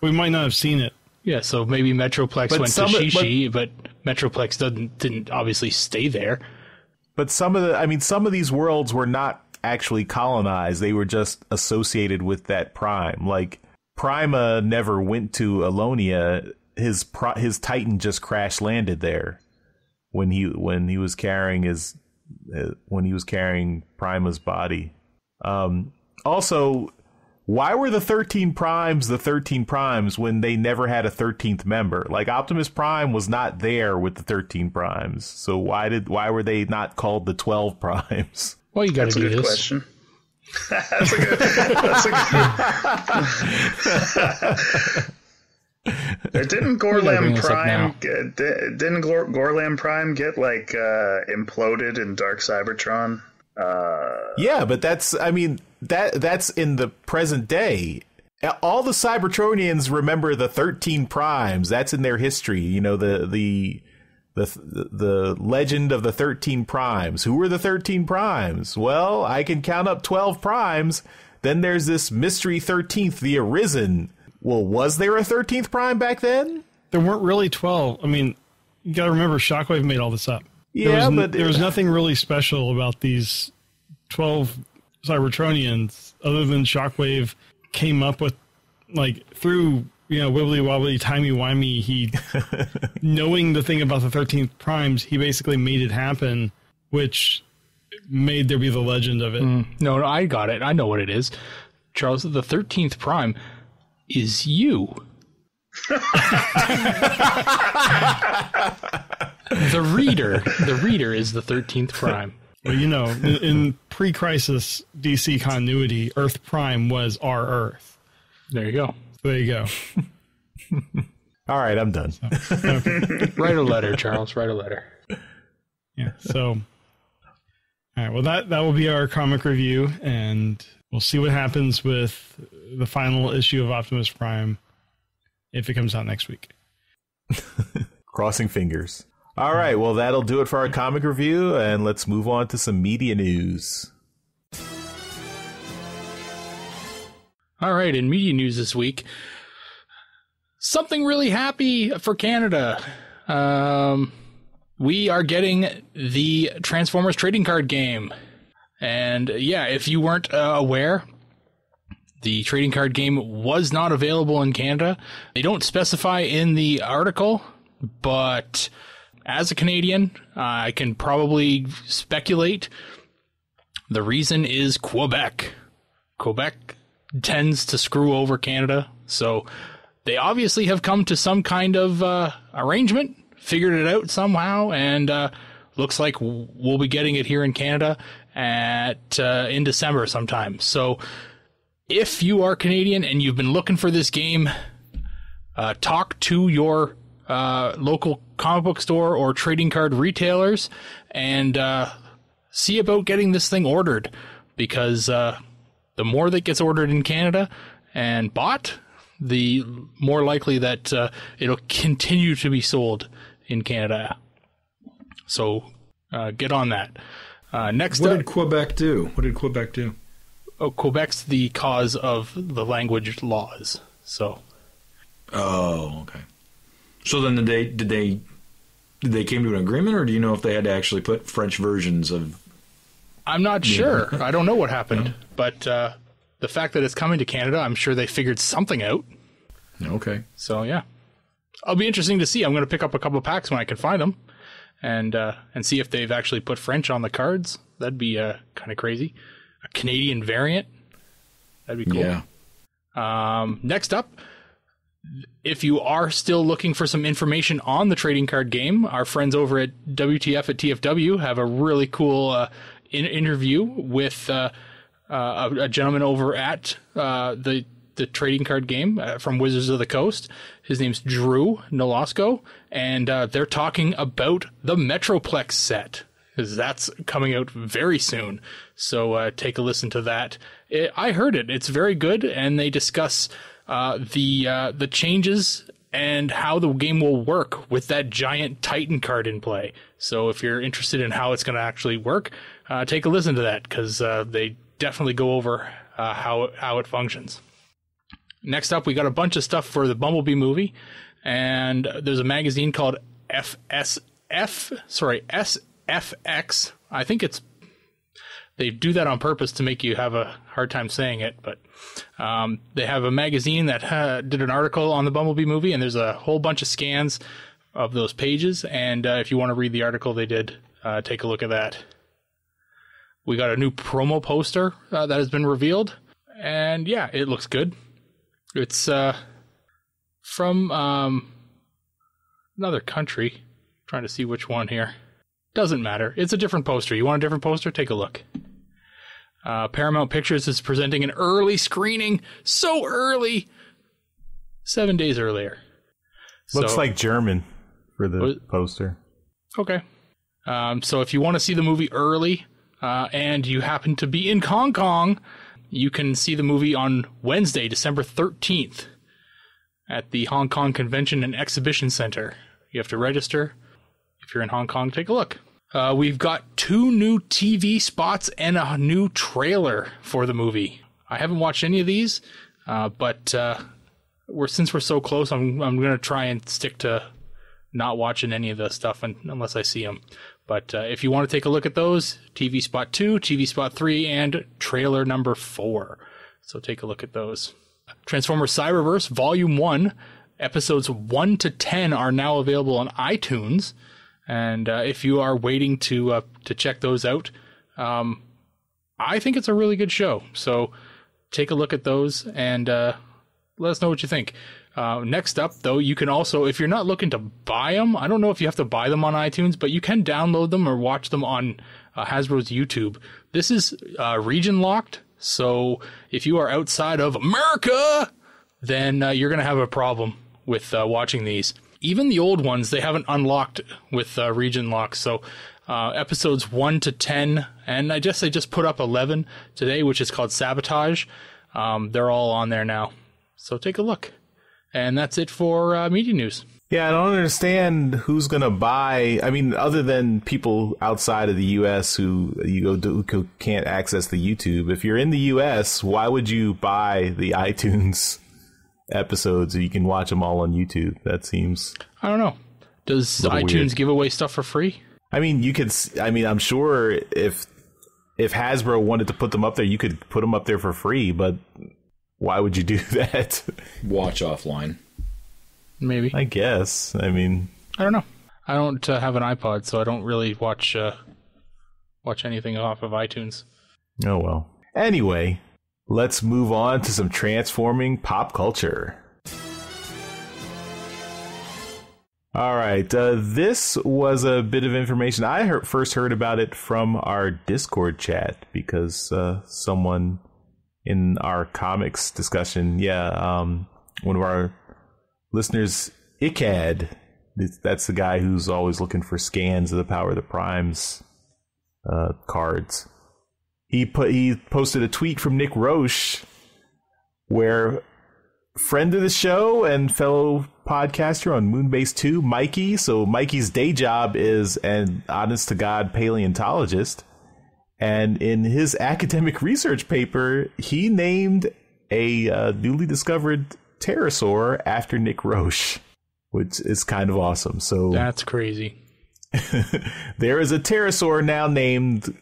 we might not have seen it. Yeah, so maybe Metroplex went to Shishi, but Metroplex didn't obviously stay there. But some of these worlds were not actually colonized. They were just associated with that Prime. Like, Prima never went to Alonia. His Titan just crash landed there when he was carrying Prima's body. Also, why were the 13 Primes the 13 Primes when they never had a 13th member? Like, Optimus Prime was not there with the 13 Primes, so why were they not called the 12 Primes? Well, you got to do this. Question. That's a good Didn't Gorlam Prime get imploded in Dark Cybertron? Yeah, but that's in the present day. All the Cybertronians remember the 13 Primes. That's in their history. You know, the legend of the 13 Primes. Who were the 13 Primes? Well, I can count up 12 Primes. Then there's this mystery 13th, the Arisen. Well, was there a 13th Prime back then? There weren't really 12. I mean, you got to remember, Shockwave made all this up. Yeah, there was nothing really special about these 12 Cybertronians other than Shockwave came up with, through, wibbly wobbly, timey wimey, he, knowing the thing about the 13th Primes, he basically made it happen, which made there be the legend of it. No, I got it. I know what it is. Charles, the 13th Prime is you. The reader is the 13th Prime. Well, in pre-crisis DC continuity, Earth Prime was our Earth. There you go. There you go. All right, I'm done. Okay. Write a letter, Charles. Write a letter. Yeah. So, all right. Well, that will be our comic review, and we'll see what happens with the final issue of Optimus Prime if it comes out next week. Crossing fingers. All right, well, that'll do it for our comic review, and let's move on to some media news. All right, in media news this week, something really happy for Canada. We are getting the Transformers trading card game. And yeah, if you weren't aware, the trading card game was not available in Canada. They don't specify in the article, but as a Canadian, I can probably speculate the reason is Quebec. Quebec tends to screw over Canada, so they obviously have come to some kind of arrangement, figured it out somehow, and looks like we'll be getting it here in Canada in December sometime. So if you are Canadian and you've been looking for this game, talk to your local comic book store or trading card retailers and see about getting this thing ordered, because the more that gets ordered in Canada and bought, the more likely that it'll continue to be sold in Canada. So get on that. Next what up, did Quebec do? What did Quebec do? Oh, Quebec's the cause of the language laws. So. Oh, okay. So then did they came to an agreement, or do you know if they had to actually put French versions of? I'm not sure. I don't know what happened, but the fact that it's coming to Canada, I'm sure they figured something out. Okay. So yeah, it'll be interesting to see. I'm going to pick up a couple of packs when I can find them, and see if they've actually put French on the cards. That'd be kind of crazy. A Canadian variant. That'd be cool. Yeah. Next up, if you are still looking for some information on the trading card game, our friends over at WTF at TFW have a really cool interview with a gentleman over at the trading card game from Wizards of the Coast. His name's Drew Nolasco, and they're talking about the Metroplex set, because that's coming out very soon. So take a listen to that. I heard it. It's very good, and they discuss the changes and how the game will work with that giant Titan card in play. So if you're interested in how it's going to actually work, take a listen to that, because they definitely go over how it functions. Next up, we got a bunch of stuff for the Bumblebee movie, and there's a magazine called SFX. I think they do that on purpose to make you have a hard time saying it, but they have a magazine that did an article on the Bumblebee movie, and there's a whole bunch of scans of those pages, and if you want to read the article they did, take a look at that. We got a new promo poster that has been revealed, and yeah, it looks good. It's from another country. I'm trying to see which one here. Doesn't matter. It's a different poster. You want a different poster? Take a look. Paramount Pictures is presenting an early screening. So early. 7 days earlier. Looks like German for the poster. Okay. So if you want to see the movie early, and you happen to be in Hong Kong, you can see the movie on Wednesday, December 13th at the Hong Kong Convention and Exhibition Center. You have to register. If you're in Hong Kong, take a look. We've got 2 new TV spots and a new trailer for the movie. I haven't watched any of these, but since we're so close, I'm going to try and stick to not watching any of the stuff unless I see them. But if you want to take a look at those, TV Spot 2, TV Spot 3, and trailer number 4. So take a look at those. Transformers Cyberverse Volume 1, episodes 1 to 10 are now available on iTunes. And if you are waiting to check those out, I think it's a really good show. So take a look at those and let us know what you think. Next up, though, you can also, if you're not looking to buy them, I don't know if you have to buy them on iTunes, but you can download them or watch them on Hasbro's YouTube. This is region locked, so if you are outside of America, then you're going to have a problem with watching these. Even the old ones, they haven't unlocked with region lock. So episodes 1 to 10, and I guess they just put up 11 today, which is called Sabotage. They're all on there now. So take a look. And that's it for media news. Yeah, I don't understand who's going to buy. I mean, other than people outside of the U.S. who can't access the YouTube. If you're in the U.S., why would you buy the iTunes episodes? You can watch them all on YouTube. That seems, I don't know. Does iTunes weird. give away stuff for free? I mean, you could. I mean, I'm sure if Hasbro wanted to put them up there, you could put them up there for free. But why would you do that? Watch offline. Maybe. I guess. I mean, I don't know. I don't have an iPod, so I don't really watch anything off of iTunes. Oh well. Anyway, let's move on to some transforming pop culture. All right, this was a bit of information. I first heard about it from our Discord chat because someone in our comics discussion, one of our listeners, Icad, that's the guy who's always looking for scans of the Power of the Primes cards. He posted a tweet from Nick Roche where friend of the show and fellow podcaster on Moonbase 2, Mikey. So Mikey's day job is an honest-to-God paleontologist. And in his academic research paper, he named a newly discovered pterosaur after Nick Roche, which is kind of awesome. So that's crazy. There is a pterosaur now named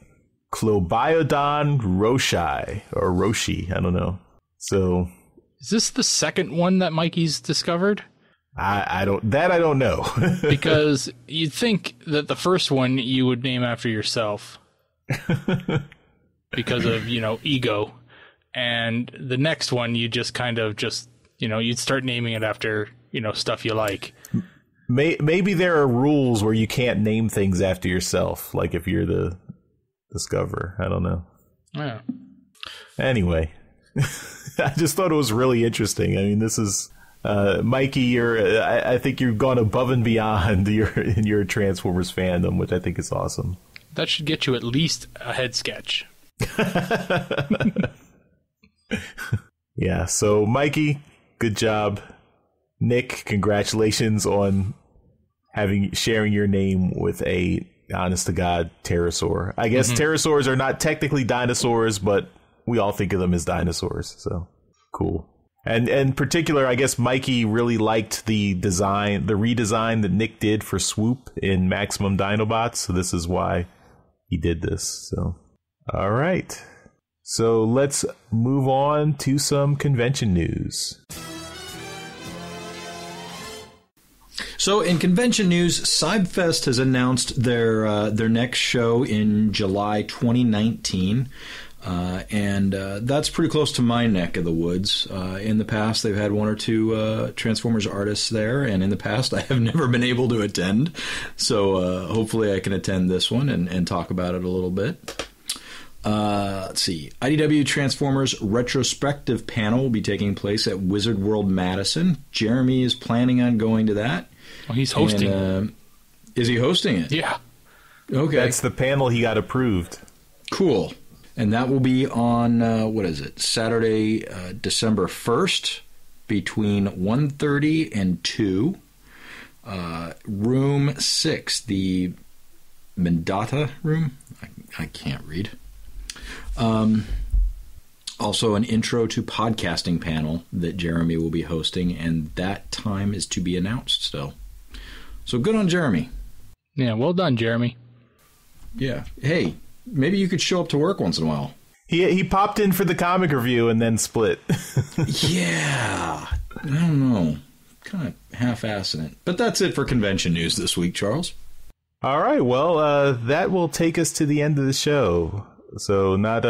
Clobiodon rochii, or Roshi, I don't know. So is this the second one that Mikey's discovered? I don't know. Because you'd think that the first one you would name after yourself because of, ego. And the next one you just kind of you'd start naming it after, stuff you like. Maybe there are rules where you can't name things after yourself, like if you're the discoverer. I don't know. Yeah. Anyway, I just thought it was really interesting. I mean, this is Mikey. I think you've gone above and beyond in your Transformers fandom, which I think is awesome. That should get you at least a head sketch. Yeah. So, Mikey, good job. Nick, congratulations on sharing your name with a honest-to-God pterosaur. I guess pterosaurs are not technically dinosaurs, but we all think of them as dinosaurs. So, cool. And in particular, I guess Mikey really liked the redesign that Nick did for Swoop in Maximum Dinobots. So this is why he did this. So, all right. So let's move on to some convention news. So in convention news, Cybfest has announced their next show in July 2019. And that's pretty close to my neck of the woods. In the past, they've had one or two Transformers artists there, and in the past, I have never been able to attend. So hopefully I can attend this one and talk about it a little bit. Let's see. IDW Transformers retrospective panel will be taking place at Wizard World Madison. Jeremy is planning on going to that. Well, he's hosting. And, is he hosting it? Yeah. Okay. That's the panel he got approved. Cool. And that will be on, Saturday, December 1st, between 1:30 and 2. Room 6, the Mendata room. I can't read. Also, an intro to podcasting panel that Jeremy will be hosting, and that time is to be announced still. So good on Jeremy. Yeah, well done, Jeremy. Yeah. Hey, maybe you could show up to work once in a while. He popped in for the comic review and then split. Yeah. I don't know. Kind of half-assing it. But that's it for convention news this week, Charles. All right. Well, that will take us to the end of the show. So not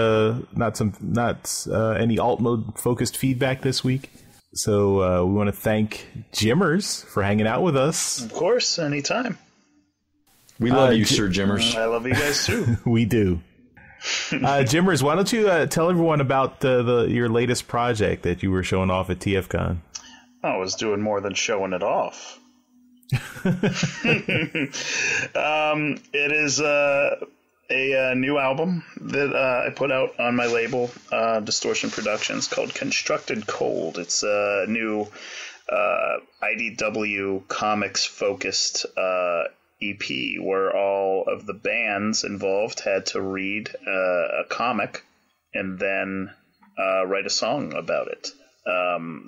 any alt mode focused feedback this week. So we want to thank Jimmerz for hanging out with us. Of course, anytime. We love you, Sir Jimmerz. I love you guys too. We do. Jimmerz, why don't you tell everyone about your latest project that you were showing off at TFCon? I was doing more than showing it off. It is a new album that I put out on my label, Distortion Productions, called Constructed Cold. It's a new IDW comics focused EP where all of the bands involved had to read a comic and then write a song about it.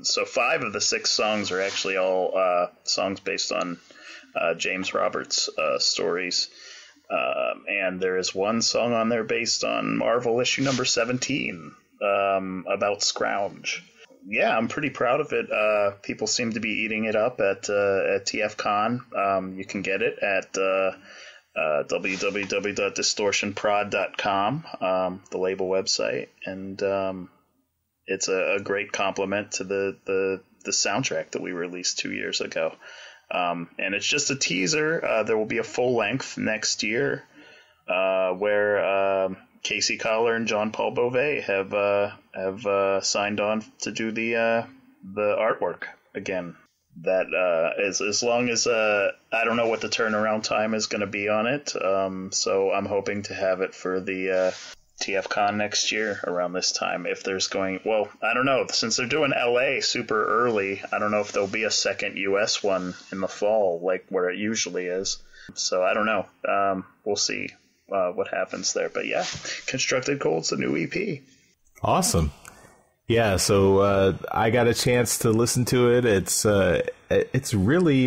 So 5 of the 6 songs are actually all songs based on James Roberts' stories. And there is one song on there based on Marvel issue number 17 about Scrounge. Yeah, I'm pretty proud of it. People seem to be eating it up at TFCon. You can get it at www.distortionprod.com, the label website, and it's a great compliment to the soundtrack that we released 2 years ago. And it's just a teaser. There will be a full length next year where Casey Collar and John Paul Beauvais have signed on to do the artwork again. That as long as I don't know what the turnaround time is going to be on it. So I'm hoping to have it for the TFCon next year around this time. If there's I don't know, since they're doing LA super early, I don't know if there'll be a second US one in the fall like where it usually is. So I don't know. We'll see what happens there. But yeah, Constructed Cold's the new EP. Awesome. Yeah, so I got a chance to listen to it. It's really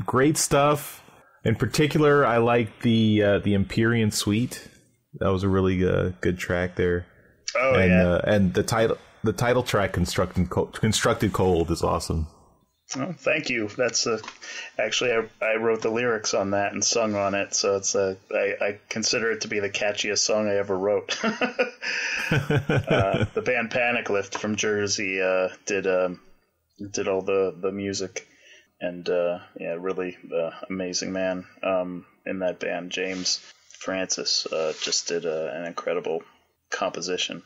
great stuff. In particular, I like the Empyrean Suite. That was a really good track there. Oh, yeah. And the title track, Constructed Cold, is awesome. Oh, thank you. That's actually I wrote the lyrics on that and sung on it, so it's I consider it to be the catchiest song I ever wrote. The band Panic Lift from Jersey did all the music, and really amazing man in that band. James Francis just did an incredible composition.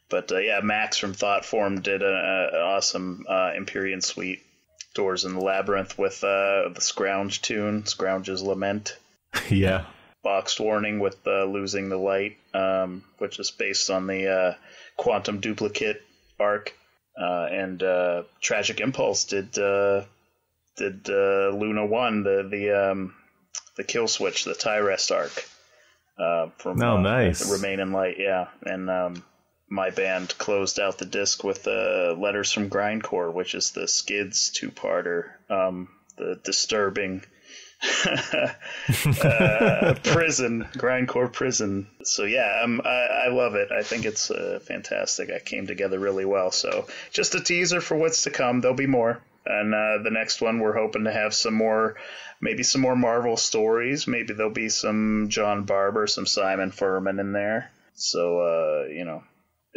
But Max from Thoughtform did an awesome Empyrean Suite. Doors in the Labyrinth with the Scrounge tune, Scrounge's Lament. Yeah. Boxed Warning with Losing the Light, which is based on the Quantum Duplicate arc. And Tragic Impulse did Luna 1, the Kill Switch, the Tyrest arc. From nice. Remain in Light, yeah. And my band closed out the disc with Letters from Grindcore, which is the Skids 2-parter, the disturbing Grindcore Prison. So yeah, I love it. I think it's fantastic. I came together really well. So just a teaser for what's to come. There'll be more. And the next one, we're hoping to have maybe some more Marvel stories. Maybe there'll be some John Barber, some Simon Furman in there. So,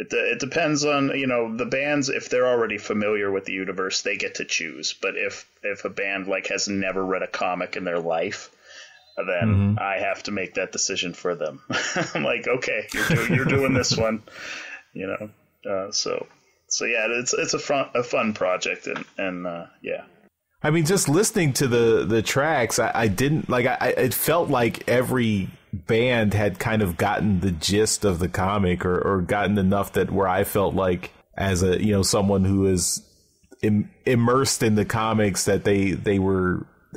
It depends on, the bands, if they're already familiar with the universe, they get to choose. But if a band has never read a comic in their life, then I have to make that decision for them. I'm like, okay, you're doing this one, So yeah, it's a fun project and yeah. I mean, just listening to the tracks, I didn't it felt like every band had kind of gotten the gist of the comic or gotten enough that where I felt like as a someone who is immersed in the comics that they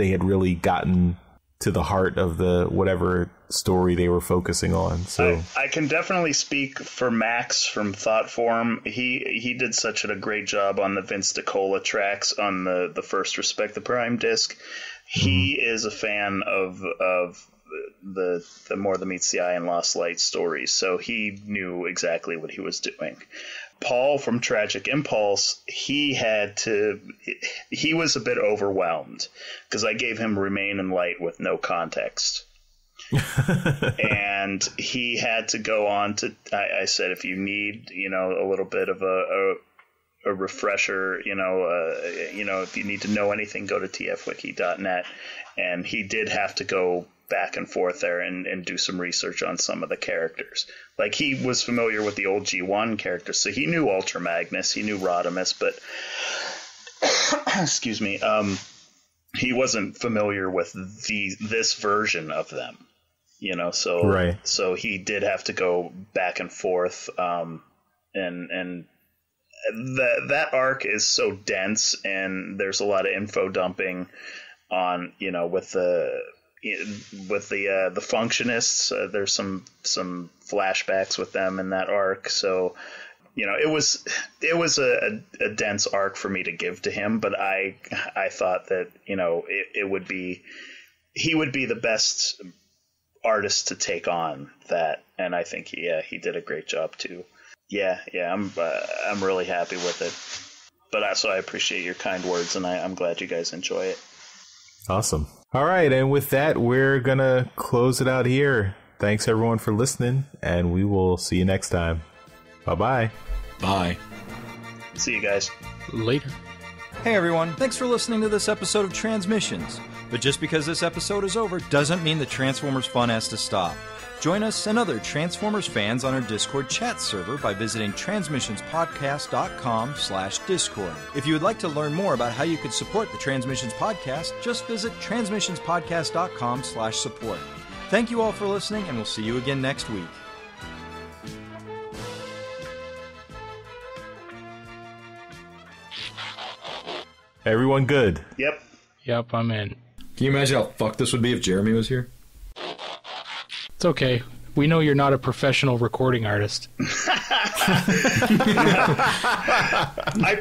had really gotten to the heart of the whatever story they were focusing on. So I can definitely speak for Max from Thoughtform. He did such a great job on the Vince DiCola tracks on the first Respect the Prime disc. He is a fan of the More Than Meets the Eye and Lost Light stories, so he knew exactly what he was doing. Paul from Tragic Impulse, he was a bit overwhelmed because I gave him Remain in Light with no context. And he had to go on to, I said, if you need, a little bit of a refresher, if you need to know anything, go to tfwiki.net. And he did have to go back and forth there and do some research on some of the characters. Like, he was familiar with the old G1 characters, so he knew Ultra Magnus, he knew Rodimus, but excuse me, he wasn't familiar with this version of them, so right. So he did have to go back and forth, and that arc is so dense, and there's a lot of info dumping on, with the Functionists. There's some flashbacks with them in that arc, so it was a dense arc for me to give to him, but I thought that he would be the best artist to take on that, and I think he did a great job too. I'm really happy with it, but also I appreciate your kind words, and I'm glad you guys enjoy it. Awesome. All right, and with that, we're gonna close it out here. Thanks everyone for listening, and we will see you next time. Bye-bye. Bye. See you guys. Later. Hey everyone, thanks for listening to this episode of Transmissions. But just because this episode is over doesn't mean the Transformers fun has to stop. Join us and other Transformers fans on our Discord chat server by visiting transmissionspodcast.com/discord. If you would like to learn more about how you could support the Transmissions Podcast, just visit transmissionspodcast.com/support. Thank you all for listening, and we'll see you again next week. Everyone good? Yep, I'm in. Can you imagine how fucked this would be if Jeremy was here? It's okay. We know you're not a professional recording artist. I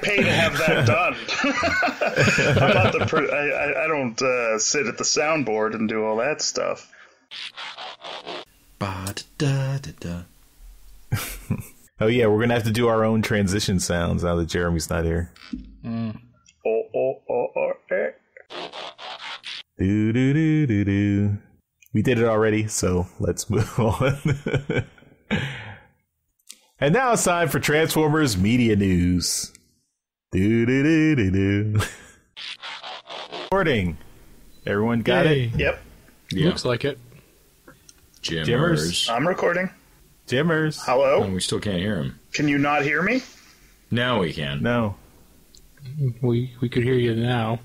pay to have that done. I don't sit at the soundboard and do all that stuff. Ba-da-da-da-da. Oh yeah, we're gonna have to do our own transition sounds now that Jeremy's not here. Do do do do do. We did it already, so let's move on. And now it's time for Transformers Media News. Do do do do do. Recording. Everyone got it? Yep. Yeah. Looks like it. Jimmerz. I'm recording. Jimmerz. Hello? We still can't hear him. Can you not hear me? Now we can. No. We could hear you now.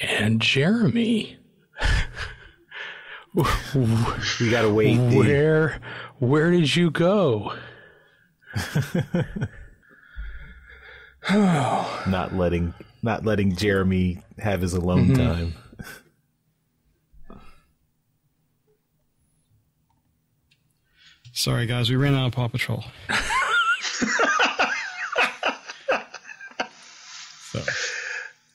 And Jeremy. We gotta wait. Where did you go? Not letting Jeremy have his alone time. Sorry, guys, we ran out of Paw Patrol.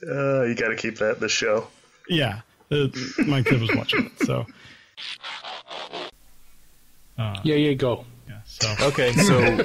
So, you got to keep that in the show. yeah, my kid was watching it. So, yeah, go. yeah. So Okay, so